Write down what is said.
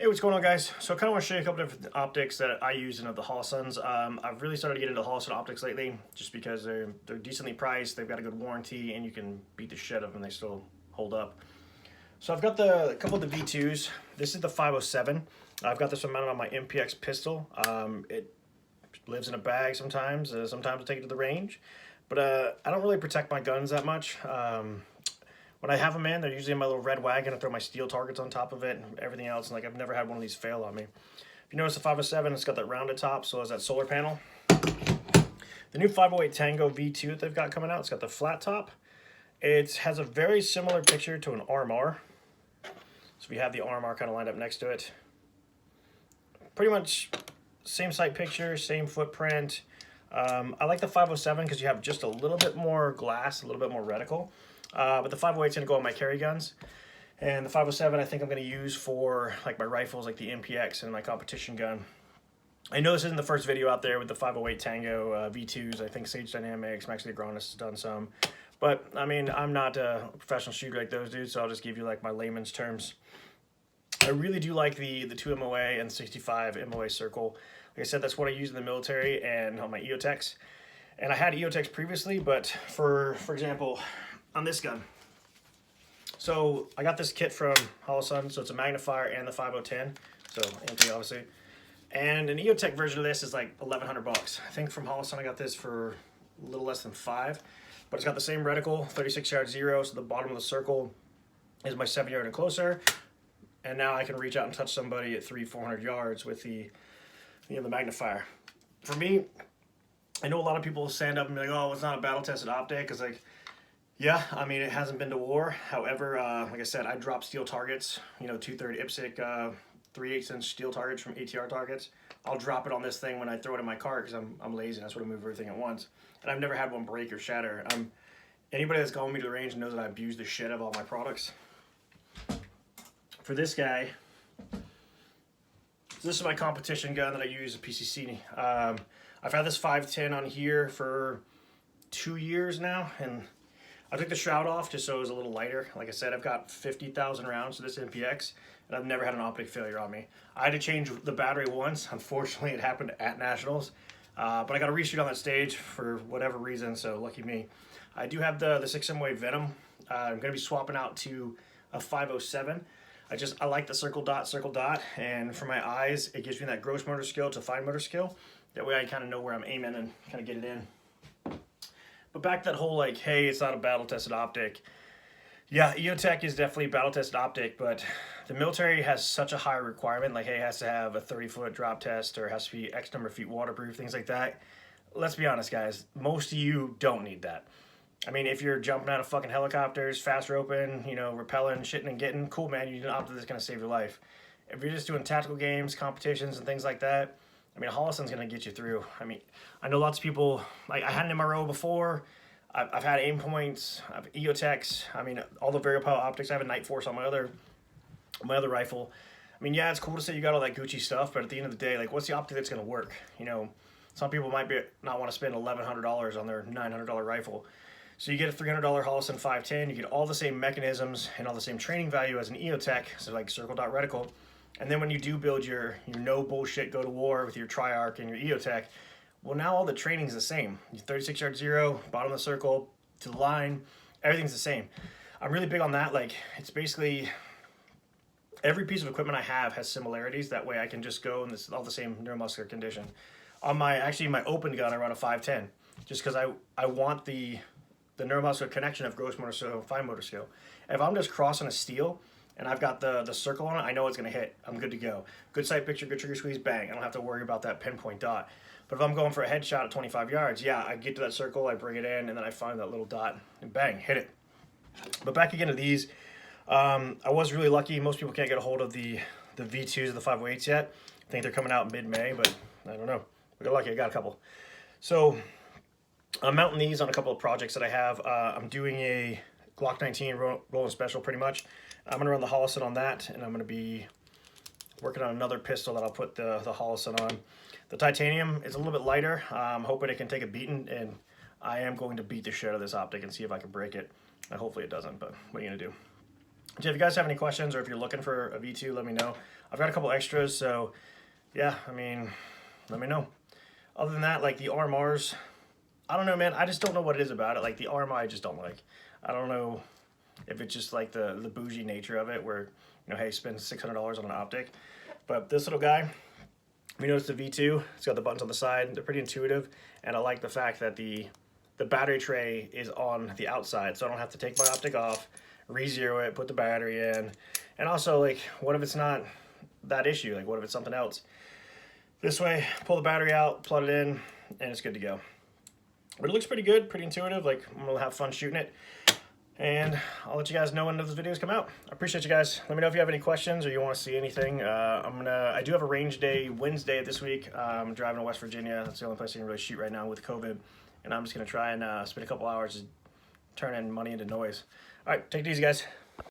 Hey, what's going on, guys? So I kind of want to show you a couple different optics that I use in the Holosuns. I've really started to get into Holosun optics lately just because they're decently priced, they've got a good warranty, and you can beat the shit out of them and they still hold up. So I've got a couple of the V2s. This is the 507. I've got this one mounted on my MPX pistol. It lives in a bag sometimes. Sometimes I take it to the range. But I don't really protect my guns that much. When I have them in, they're usually in my little red wagon. I throw my steel targets on top of it and everything else. And like, I've never had one of these fail on me. If you notice the 507, it's got that rounded top, so has that solar panel. The new 508 Tango V2 that they've got coming out, it's got the flat top. It has a very similar picture to an RMR. So we have the RMR kind of lined up next to it. Pretty much same sight picture, same footprint. I like the 507 because you have just a little bit more glass, a little bit more reticle. But the 508 is going to go on my carry guns. And the 507 I think I'm going to use for like my rifles, like the MPX and my competition gun. I know this isn't the first video out there with the 508 Tango V2s. I think Sage Dynamics, Max Legranis has done some. But, I mean, I'm not a professional shooter like those dudes, so I'll just give you like my layman's terms. I really do like the 2 MOA and 65 MOA circle. Like I said, that's what I use in the military and on my EOTechs. And I had EOTechs previously, but for example, on this gun. So I got this kit from Holosun, so it's a magnifier and the 5010, so empty obviously. And an EOTech version of this is like 1,100 bucks. I think from Holosun I got this for a little less than $5, but it's got the same reticle, 36 yard zero, so the bottom of the circle is my 7 yard and closer. And now I can reach out and touch somebody at 300-400 yards with the magnifier. For me, I know a lot of people stand up and be like, oh, it's not a battle tested optic. It's like, yeah, I mean, it hasn't been to war. However, like I said, I drop steel targets, 230 IPSC, 3/8" steel targets from ATR targets. I'll drop it on this thing when I throw it in my car because I'm lazy and I sort of move everything at once. And I've never had one break or shatter. Anybody that's gone with me to the range knows that I abuse the shit out of all my products. For this guy, this is my competition gun that I use at PCC. I've had this 510 on here for 2 years now, and I took the shroud off just so it was a little lighter. Like I said, I've got 50,000 rounds to this MPX, and I've never had an optic failure on me. I had to change the battery once. Unfortunately, it happened at Nationals, but I got a reshoot on that stage for whatever reason, so lucky me. I do have the 6 MOA Venom. I'm going to be swapping out to a 507. I like the circle dot, and for my eyes, it gives me that gross motor skill to fine motor skill. That way I kind of know where I'm aiming and kind of get it in. But back to that whole like, hey, it's not a battle-tested optic. Yeah, EOTech is definitely a battle-tested optic, but the military has such a high requirement, like, hey, it has to have a 30-foot drop test or it has to be X number of feet waterproof, things like that. Let's be honest, guys. Most of you don't need that. I mean, if you're jumping out of fucking helicopters, fast roping, rappelling, shitting and getting, cool, man, you need an optic that's going to save your life. If you're just doing tactical games, competitions, and things like that, I mean, Holosun's going to get you through. I mean, I know lots of people, like I had an MRO before, I've had aim points, I've EOTechs, I mean, all the variable power optics. I have a Night Force on my other rifle. I mean, yeah, it's cool to say you got all that Gucci stuff, but at the end of the day, like, what's the optic that's going to work? Some people might not want to spend $1,100 on their $900 rifle. So you get a $300 Holosun 510, you get all the same mechanisms and all the same training value as an EOTech, so like circle dot reticle. And then when you do build your no bullshit go to war with your Triarch and your EOTech, well, now all the training's the same. Your 36 yard zero, bottom of the circle, to the line, everything's the same. I'm really big on that. Like, it's basically every piece of equipment I have has similarities. That way I can just go in all the same neuromuscular condition. On my open gun, I run a 510, just because I want the neuromuscular connection of gross motor skill, fine motor skill. If I'm just crossing a steel and I've got the circle on it, I know it's going to hit. I'm good to go. Good sight picture, good trigger squeeze, bang. I don't have to worry about that pinpoint dot. But if I'm going for a headshot at 25 yards, yeah, I get to that circle, I bring it in, and then I find that little dot, and bang, hit it. But back again to these, I was really lucky. Most people can't get a hold of the V2s or the 508s yet. I think they're coming out mid-May, but I don't know. We got lucky, I got a couple. So I'm mounting these on a couple of projects that I have. I'm doing a Glock 19 rolling special pretty much. I'm going to run the Holosun on that, and I'm going to be working on another pistol that I'll put the Holosun on. The titanium is a little bit lighter. I'm hoping it can take a beating, and I am going to beat the shit out of this optic and see if I can break it. And hopefully it doesn't, but what are you going to do? if you guys have any questions or if you're looking for a V2, let me know. I've got a couple extras, so yeah, I mean, let me know. Other than that, like the RMRs, I don't know, man. I just don't know what it is about it. Like the RMR, I just don't like. I don't know if it's just like the bougie nature of it, where hey, spend $600 on an optic. But this little guy, you notice the V2, it's got the buttons on the side. They're pretty intuitive, and I like the fact that the battery tray is on the outside, so I don't have to take my optic off, re-zero it, put the battery in. And also, like, what if it's not that issue? Like, what if it's something else? This way, pull the battery out, plug it in, and it's good to go. But it looks pretty good, pretty intuitive. Like, I'm gonna have fun shooting it. And I'll let you guys know when those videos come out. I appreciate you guys. Let me know if you have any questions or you want to see anything. I do have a range day Wednesday this week. I'm driving to West Virginia. That's the only place I can really shoot right now with COVID. And I'm just gonna try and spend a couple hours turning money into noise. All right, take it easy, guys.